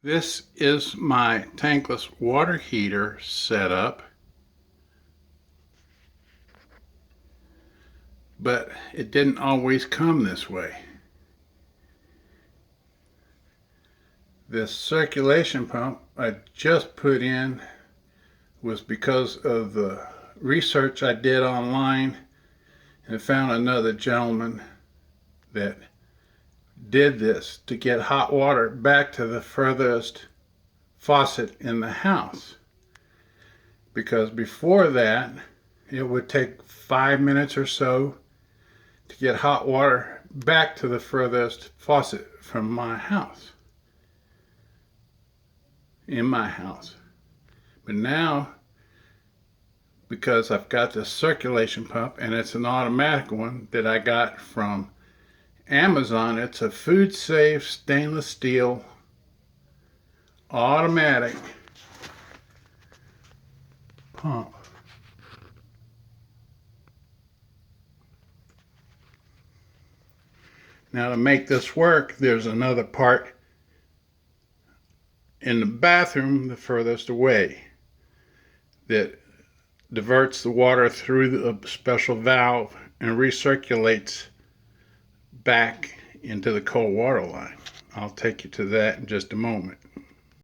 This is my tankless water heater setup, but it didn't always come this way. This circulation pump I just put in was because of the research I did online and found another gentleman that did this to get hot water back to the furthest faucet in the house. Because before that, it would take 5 minutes or so to get hot water back to the furthest faucet from my house, in my house. But now, because I've got this circulation pump, and it's an automatic one that I got from Amazon, it's a food safe stainless steel automatic pump. Now, to make this work, there's another part in the bathroom the furthest away that diverts the water through the special valve and recirculates back into the cold water line. I'll take you to that in just a moment.